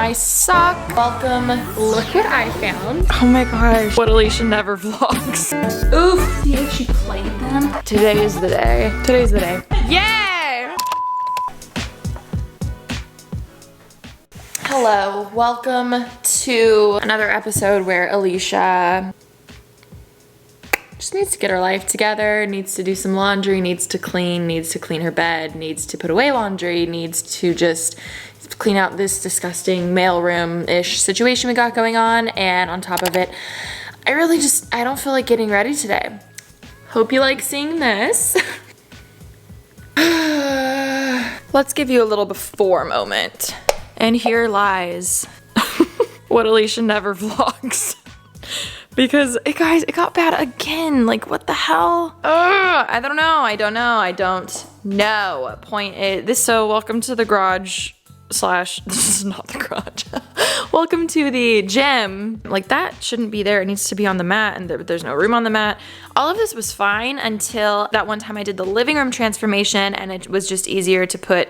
I suck. Welcome. Look what I found. Oh my gosh. What Alisha never vlogs. Oof. See if she played them. Today is the day. Today's the day. Yay! Hello. Welcome to another episode where Alisha just needs to get her life together, needs to do some laundry, needs to clean her bed, needs to put away laundry, needs to just clean out this disgusting mailroom-ish situation we got going on. And on top of it, I don't feel like getting ready today. Hope you like seeing this. Let's give you a little before moment. And here lies what Alisha never vlogs. Because, guys, it got bad again. Like, what the hell? I don't know. Point is, so welcome to the garage slash, this is not the garage. Welcome to the gym. Like, that shouldn't be there. It needs to be on the mat, and there's no room on the mat. All of this was fine until that one time I did the living room transformation, and it was just easier to put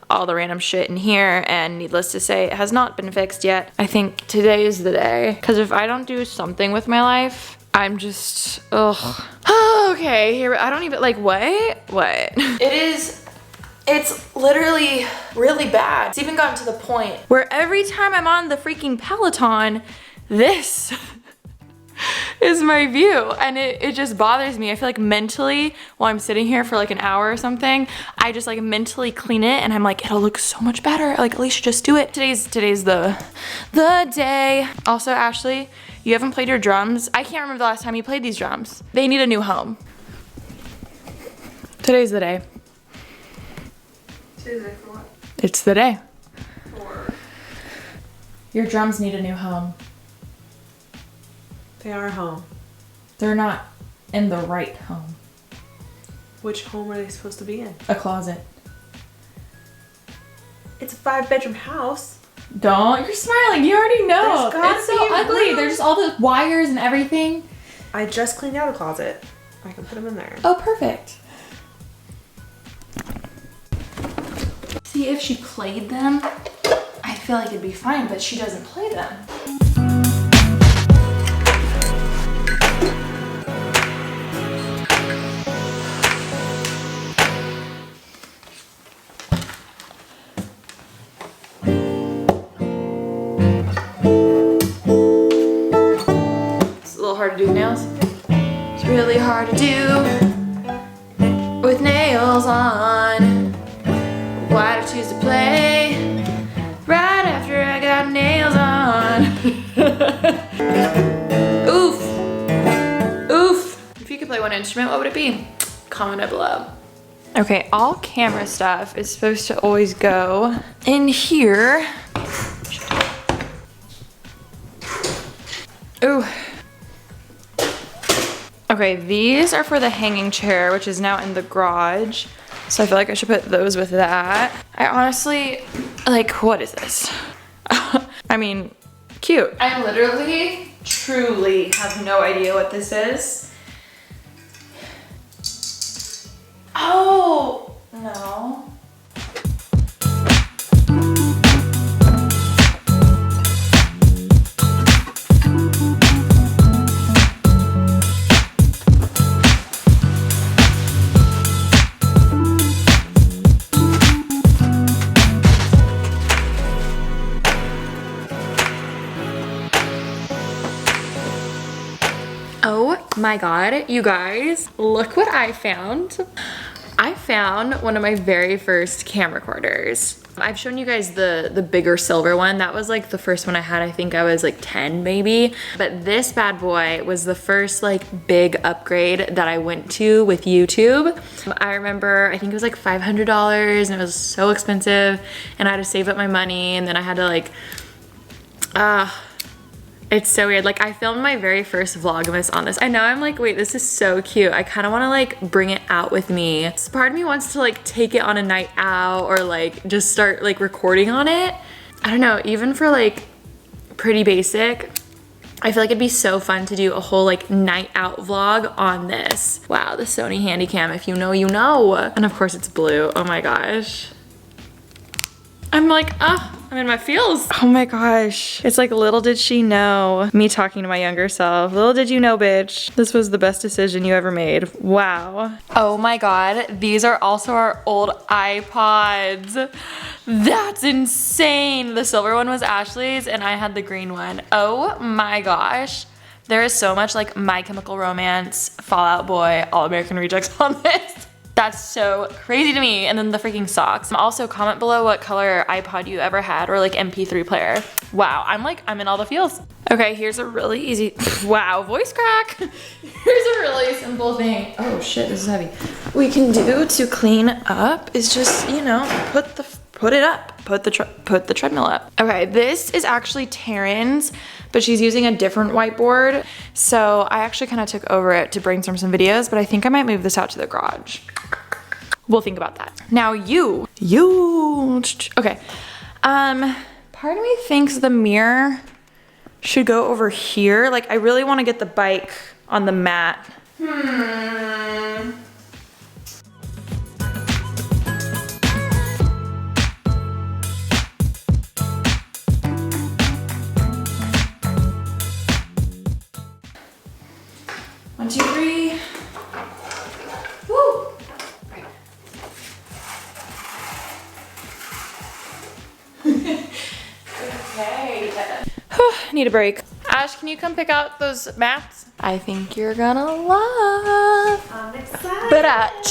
all the random shit in here, and needless to say, it has not been fixed yet. I think today is the day, because if I don't do something with my life, I'm just, ugh. Okay, here, I don't even, like, what? It's literally really bad. It's even gotten to the point where every time I'm on the freaking Peloton, this is my view, and it just bothers me. I feel like mentally, while I'm sitting here for like an hour or something, I just like mentally clean it, and I'm like, it'll look so much better. Like, Alisha, just do it. Today's the day. Also, Ashley, you haven't played your drums. I can't remember the last time you played these drums. They need a new home. Today's the day. Today's the day for what? It's the day. For? Your drums need a new home. They are home. They're not in the right home. Which home are they supposed to be in? A closet. It's a 5-bedroom house. Don't. You're smiling. You already know. It's so ugly. Room. There's all the wires and everything. I just cleaned out a closet. I can put them in there. Oh, perfect. See, if she played them, I feel like it'd be fine, but she doesn't play them. Hard to do nails. It's really hard to do with nails on. Why'd I choose to play right after I got nails on? Oof. Oof. If you could play one instrument, what would it be? Comment it below. Okay, all camera stuff is supposed to always go in here. Ooh. Okay, these are for the hanging chair, which is now in the garage. So I feel like I should put those with that. I honestly, like, what is this? I mean, cute. I literally, truly have no idea what this is. Oh, no. Oh my god, you guys, look what I found. I found one of my very first camcorders. I've shown you guys the bigger silver one. That was like the first one I had. I think I was like 10 maybe. But this bad boy was the first like big upgrade that I went to with YouTube. I remember, I think it was like $500 and it was so expensive, and I had to save up my money, and then I had to like, it's so weird. Like, I filmed my very first Vlogmas on this. And now I'm like, wait, this is so cute. I kind of want to like bring it out with me. So part of me wants to like take it on a night out, or like just start like recording on it. I don't know, even for like pretty basic, I feel like it'd be so fun to do a whole like night out vlog on this. Wow, the Sony Handycam, if you know, you know. And of course it's blue, oh my gosh. I'm like, I'm in my feels. Oh my gosh. It's like, little did she know, me talking to my younger self. Little did you know, bitch, this was the best decision you ever made. Wow. Oh my God. These are also our old iPods. That's insane. The silver one was Ashley's and I had the green one. Oh my gosh. There is so much like My Chemical Romance, Fall Out Boy, All American Rejects on this. That's so crazy to me. And then the freaking socks. Also, comment below what color iPod you ever had or like MP3 player. Wow, I'm in all the feels. Okay, here's a really easy, wow, voice crack. Here's a really simple thing. Oh shit, this is heavy. We can do to clean up is just, you know, put the treadmill up. Okay, this is actually Taryn's, but she's using a different whiteboard. So I actually kind of took over it to brainstorm some videos, but I think I might move this out to the garage. We'll think about that. Now okay. Part of me thinks the mirror should go over here. Like I really want to get the bike on the mat. One, two, three. Woo! Okay. Need a break. Ash, can you come pick out those mats? I think you're gonna love. I'm excited. But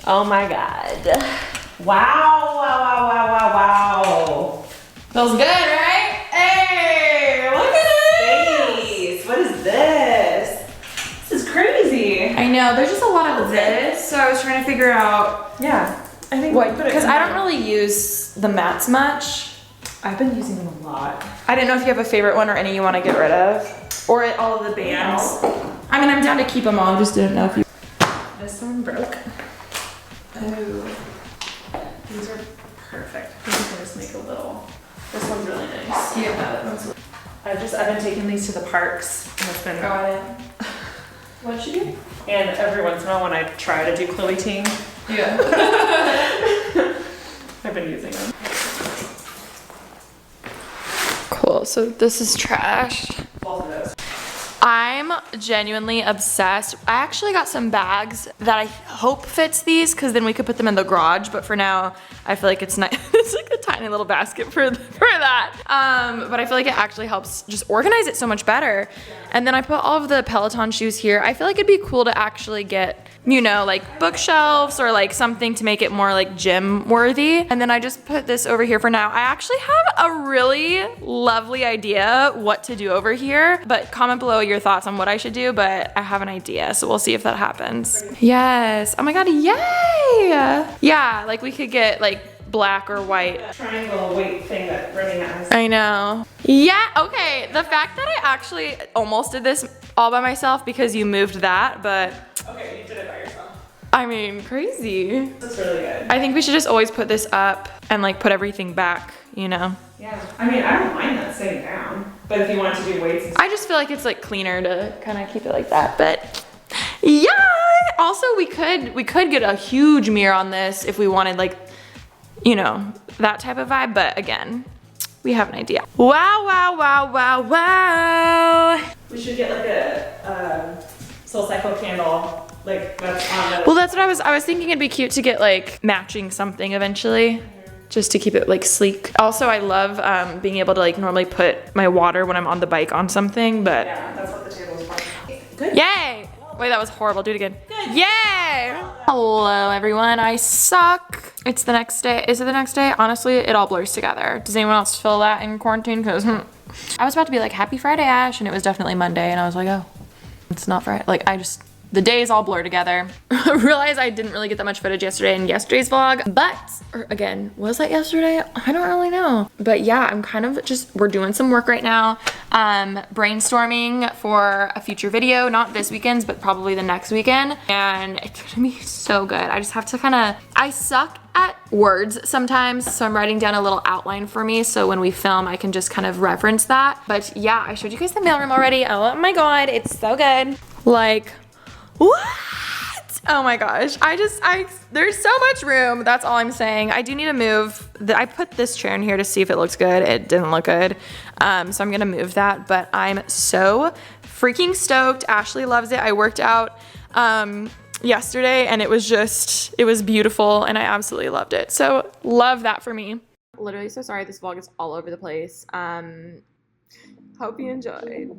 oh my God. Wow. feels good, right? Hey, look at Space. What is this? This is crazy. I know, there's just a lot of this, so I was trying to figure out Yeah. I think what, because I don't really use the mats much. I've been using them a lot. I didn't know if you have a favorite one or any you want to get rid of, or all of the bands. I mean, I'm down to keep them all. I just didn't know if you. This one broke. Oh, these are perfect. I think I just make a little. This one's really nice. Yeah, that one's. I've been taking these to the parks, and it's been. Got it. What'd you do? And every once in a while, when I try to do Chloe Ting, Yeah. I've been using them. Cool. So this is trash. Both of those. I'm genuinely obsessed. I actually got some bags that I hope fits these because then we could put them in the garage, but for now I feel like it's nice. It's like a tiny little basket for that. But I feel like it actually helps just organize it so much better. And then I put all of the Peloton shoes here. I feel like it'd be cool to actually get, you know, like bookshelves or like something to make it more like gym worthy. And then I just put this over here for now. I actually have a really lovely idea what to do over here, but comment below your thoughts on what I should do, but I have an idea, so we'll see if that happens. Yes, oh my God, yay! Yeah, like we could get like black or white. Triangle weight thing that Remy has. I know. Yeah, okay, the fact that I actually almost did this all by myself because you moved that, but Okay, you did it by yourself. I mean, crazy. This is really good. I think we should just always put this up and like put everything back, you know? Yeah. I mean, I don't mind that sitting down, but if you want to do weights and stuff. I just feel like it's like cleaner to kind of keep it like that, but yeah. Also, we could get a huge mirror on this if we wanted like, you know, that type of vibe, but again, we have an idea. Wow, wow, wow, wow, wow. We should get like a Soul Cycle candle, like that's on the. Well, that's what I was thinking. It'd be cute to get like matching something eventually, just to keep it like sleek. Also, I love being able to like normally put my water when I'm on the bike on something, but Yeah, that's what the table is for. Good. yay! Wait, that was horrible. Do it again. Good. Yay! Hello, everyone. I suck. It's the next day. Is it the next day? Honestly, it all blurs together. Does anyone else feel that in quarantine? Because I was about to be like, Happy Friday, Ash, and it was definitely Monday, and I was like, oh. It's not Friday. Like, the days all blur together. I realized I didn't really get that much footage yesterday in yesterday's vlog, or again, was that yesterday? I don't really know. But yeah, I'm kind of we're doing some work right now. Brainstorming for a future video, not this weekend's, but probably the next weekend. And it's gonna be so good. I just have to I suck at words sometimes, so I'm writing down a little outline for me so when we film I can just kind of reference that. But yeah, I showed you guys the mailroom already. Oh my God, it's so good. Like, what? Oh my gosh. There's so much room. That's all I'm saying. I do need to move. I put this chair in here to see if it looks good. It didn't look good. So I'm gonna move that, but I'm so freaking stoked. Ashley loves it. I worked out yesterday and it was beautiful and I absolutely loved it. So love that for me. Literally so sorry this vlog is all over the place. Hope you enjoyed.